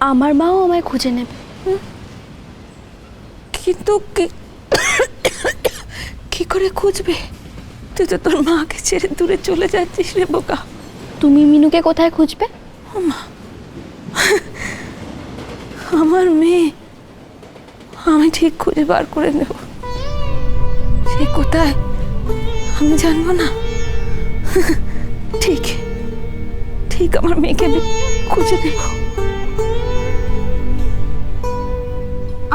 আমার মাও আমায় খুঁজে নেবে। কিন্তু কি করে খুঁজবে? তুই তো তোর মাকে ছেড়ে দূরে চলে যাচ্ছিস রে বোকা। তুমি মিনুকে কোথায় খুঁজবে? আমার মেয়ে আমি ঠিক খুঁজে বার করে নেব। সে কোথায় আমি জানবো না? ঠিক ঠিক আমার মেয়েকে আমি খুঁজে নেব।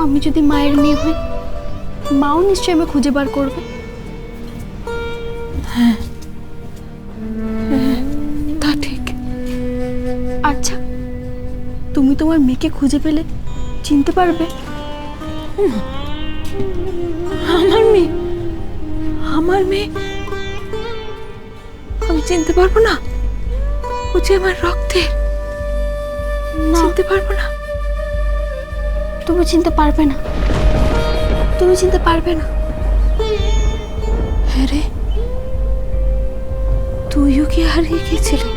আমি যদি মায়ের মেয়ে হই, মাও নিশ্চয়ই আমায় খুঁজে বার করবে। তা ঠিক। আচ্ছা, তুমি তোমার মেয়েকে খুঁজে পেলে চিনতে পারবে? আমার মেয়ে আমার মেয়ে আমি চিনতে পারবো না? ও যে আমার রক্তের। চিনতে পারবো না? তুমি চিনতে পারবে না, তুমি চিনতে পারবে না। হ্যাঁ রে, তুইও কি হারিয়ে গিয়েছিলি?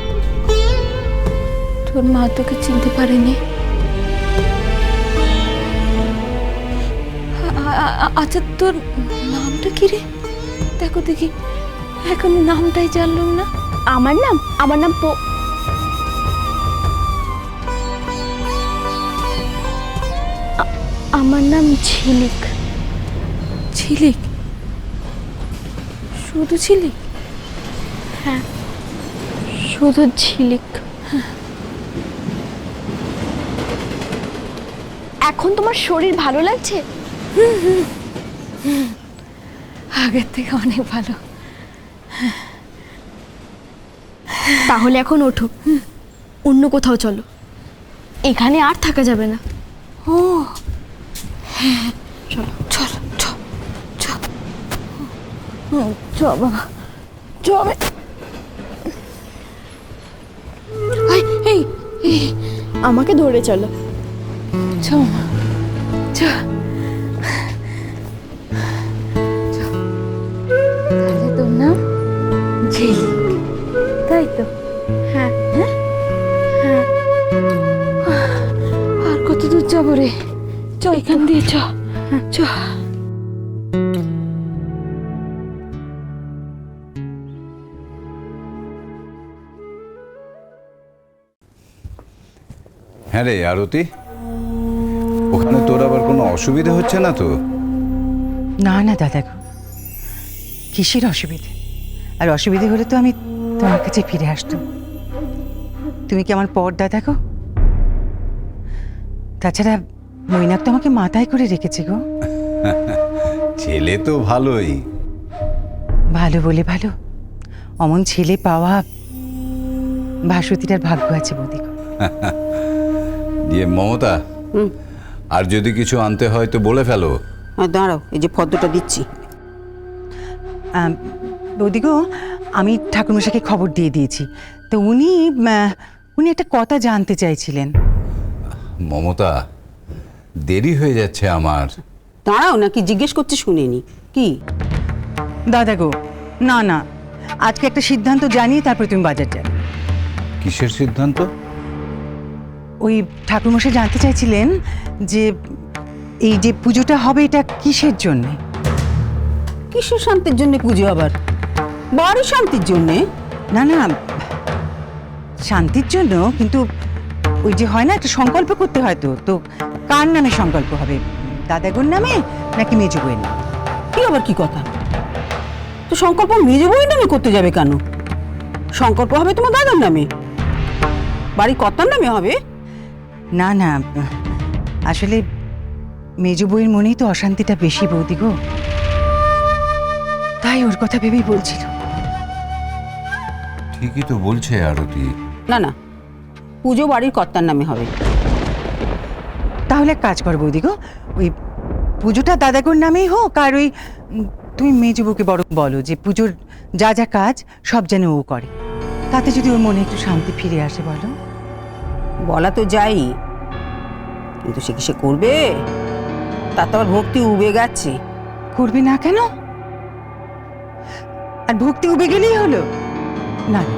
তোর মা তোকে চিনতে পারেনি? আচ্ছা, তোর নামটা কি রে? দেখো দেখি, এখন নামটাই জানলাম না। আমার নাম আমার নাম ঝিলিক। ঝিলিক? শুধু ঝিলিক? হ্যাঁ, শুধু ঝিলিক। এখন তোমার শরীর ভালো লাগছে? আগের থেকে অনেক ভালো। তাহলে এখন ওঠো, অন্য কোথাও চলো, এখানে আর থাকা যাবে না। ও হ্যাঁ, চলো চলো চ চ বাবা, চ। এই এই আমাকে ধরে চলো। চ চ। তাহলে তোর নাম ঝিলিক, তাই তো? হ্যাঁ হ্যাঁ হ্যাঁ। আর কত দূর যাবো রে? চ, এখান দিয়ে চ চ। হ্যাঁ রে আরতি, ওখানে তোর আবার কোনো অসুবিধা হচ্ছে না তো? না না দাদা গো, কিসের অসুবিধে? আর অসুবিধে হলে তো আমি তোমার কাছে ফিরে আসতাম। তুমি কি আমার পর দাদা গো? তাছাড়া মৈনাক তো আমাকে মাথায় করে রেখেছে গো। ছেলে তো ভালোই। ভালো বলে ভালো, অমন ছেলে পাওয়া ভাসুতিটার ভাগ্য আছে বৌদি গো। দিয়ে মমতা, আর যদি কিছু আনতে হয় তো বলে ফেলো। দাঁড়াও, এই যে ফর্দটা দিচ্ছি। বৌদি গো, আমি ঠাকুরমশাইকে খবর দিয়ে দিয়েছি, তো উনি একটা কথা জানতে চাইছিলেন। মমতা, দেরি হয়ে যাচ্ছে আমার। দাঁড়াও, নাকি জিজ্ঞেস করতে শুনিনি কি? দাদা গো, না না, আজকে একটা সিদ্ধান্ত জানিয়ে তারপরে তুমি বাজার যাবে। কিসের সিদ্ধান্ত? ওই ঠাকুরমশাই জানতে চাইছিলেন যে এই যে পুজোটা হবে এটা কিসের জন্য? কিসের শান্তির জন্য পুজো আবার? বাড়ির শান্তির জন্যে? না না, শান্তির জন্য, কিন্তু ওই যে হয় না, একটা সংকল্প করতে হয়। তো তো কার নামে সংকল্প হবে? দাদাগুর নামে নাকি মেজো বইয়ের নামে? কি আবার কি কথা? তো সংকল্প মেজ বই নামে করতে যাবে কেন? সংকল্প হবে তোমার দাদার নামে, বাড়ির কর্তার নামে হবে। না না, আসলে মেজো বইয়ের মনেই তো অশান্তিটা বেশি বৌদি গো, তাই ওর কথা ভেবেই বলছিল। ঠিকই তো বলছে আরতি। না না, পুজো বাড়ির কর্তার নামে হবে। তাহলে এক কাজ কর বৌদি গো, ওই পুজোটা দাদাগুর নামেই হোক, আর ওই তুমি মেজো বউকে বরং বলো যে পুজোর যা যা কাজ সব যেন ও করে, তাতে যদি ওর মনে একটু শান্তি ফিরে আসে। বলো। বলা তো যাই, কিন্তু সে কি সে করবে? তার তো আবার ভক্তি উবে গেছে। করবে না কেন? আর ভক্তি উবে গেলেই হলো? না না,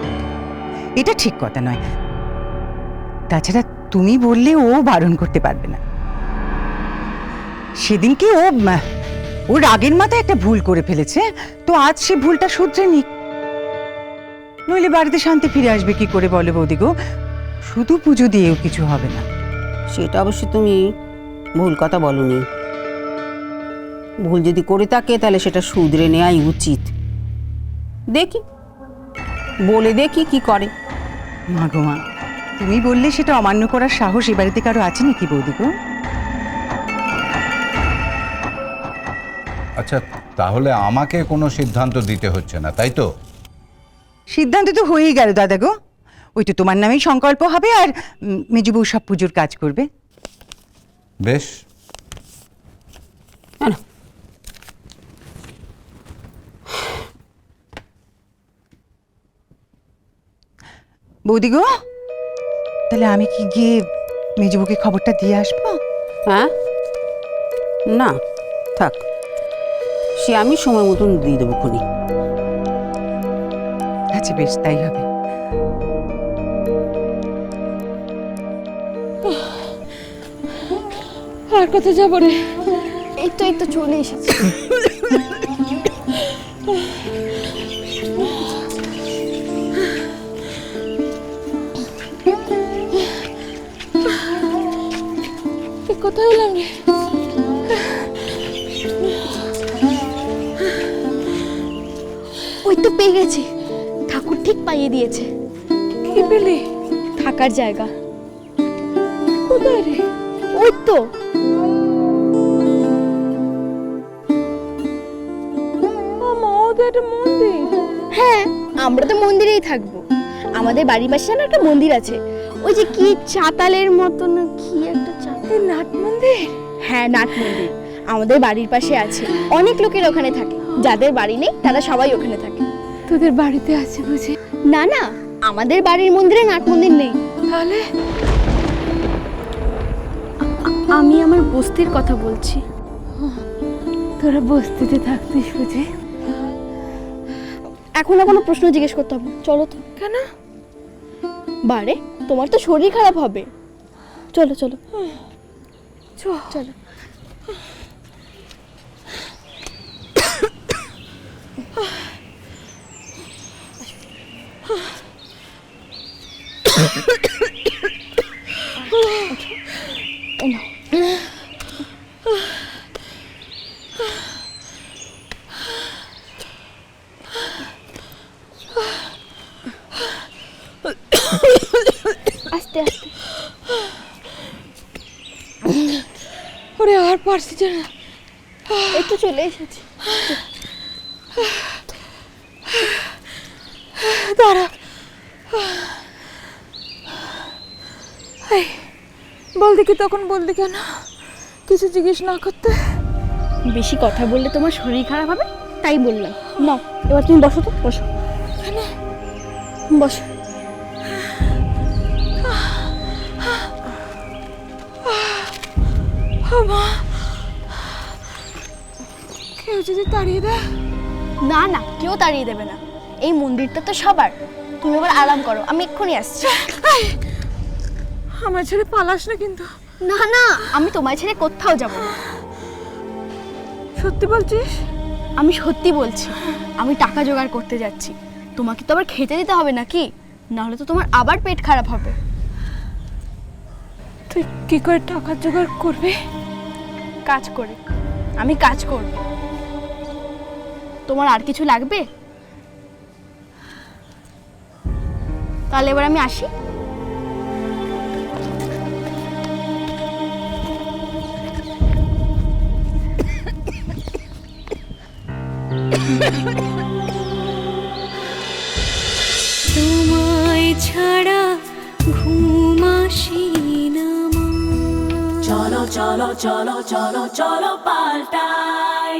এটা ঠিক কথা নয়। তাছাড়া তুমি বললে ও বারণ করতে পারবে না। সেদিনকে ও রাগের মাথায় একটা ভুল করে ফেলেছে, তো আজ সে ভুলটা শুধরে নিক। নইলে বাড়িতে শান্তি ফিরে আসবে কি করে বলে বৌদি গো? শুধু পুজো দিয়েও কিছু হবে না। সেটা অবশ্য তুমি ভুল কথা বলনি। ভুল যদি করে থাকে তাহলে সেটা শুধরে নেওয়াই উচিত। দেখি, বলে দেখি কি করে। মা গো মা, তুমি বললে সেটা অমান্য করার সাহস এ বাড়িতে কারো আছে নাকি বৌদি গো? আচ্ছা, তাহলে আমাকে কোনো সিদ্ধান্ত দিতে হচ্ছে না, তাই তো? সিদ্ধান্ত তো হয়েই গেল দাদা গো। ওই তো তোমার নামেই সংকল্প হবে, আর মেজবউ সব পুজোর কাজ করবে। বেশ। না না, বৌদি গো, তাহলে আমি কি গিয়ে মেজবউকে খবরটা দিয়ে আসবো? হ্যাঁ, না থাক, সে আমি সময় মতন দিয়ে দেবো খুনি। আচ্ছা বেশ, তাই হবে। আর কোথায় যাবো রে? এই তো চলে এসেছি। কোথায় এলাম রে? ওই তো পেয়ে গেছি, ঠাকুর ঠিক পাইয়ে দিয়েছে। কি পেলি? থাকার জায়গা। কোথায় রে? ওই তো। মা, ওদের একটা মন্দির। হ্যাঁ, আমরা তো মন্দিরেই থাকবো। আমাদের বাড়ির পাশে না একটা মন্দির আছে, ওই যে কি চাতালের মতন কি একটা এই নাট মন্দির? হ্যাঁ, নাট মন্দির আমাদের বাড়ির পাশে আছে। অনেক লোকের ওখানে থাকে, যাদের বাড়ি নেই তারা সবাই ওখানে থাকে। তোদের বাড়িতে আছে বুঝি? না না, আমাদের বাড়ির মন্দিরে নাট মন্দির নেই। তাহলে আমি আমার বস্তির কথা বলছি। তোরা বস্তিতে থাকতিস বুঝি? এখন না কোনো প্রশ্ন জিজ্ঞেস করতে হবে, চলো তো। কেন? বারে, তোমার তো শরীর খারাপ হবে। চলো চলো চলো। আস্তে আস্তে। ওরে আর পারছি না। এই তো চলে এসেছি। দাঁড়া, বলদি কি তখন বলদি কেন কিছু জিজ্ঞেস না করতে? বেশি কথা বললে তোমার শরীর খারাপ হবে, তাই বললাম। নাও, এবার তুমি বসো তো, বসো বসো। মা, কেউ যদি তাড়িয়ে দেয়? না না, কেউ তাড়িয়ে দেবে না, এই মন্দিরটা তো সবার। তুমি এবার আরাম করো, আমি এক্ষুনি আসছি। আমার ছেড়ে পালাস না কিন্তু। না না, আমি তোমায় ছেড়ে কোথাও যাব না। সত্যি বলছিস? আমি সত্যি বলছি, আমি টাকা জোগাড় করতে যাচ্ছি। তোমাকে তো আবার খেতে দিতে হবে নাকি, নাহলে তো তোমার আবার পেট খারাপ হবে। তুই কি করে টাকা জোগাড় করবি? কাজ করে। আমি কাজ করব। তোমার আর কিছু লাগবে? তাহলে এবার আমি আসি। তোমায় ছাড়া ঘুম আসি না মা। চলো চলো চলো চলো চলো পাল্টাই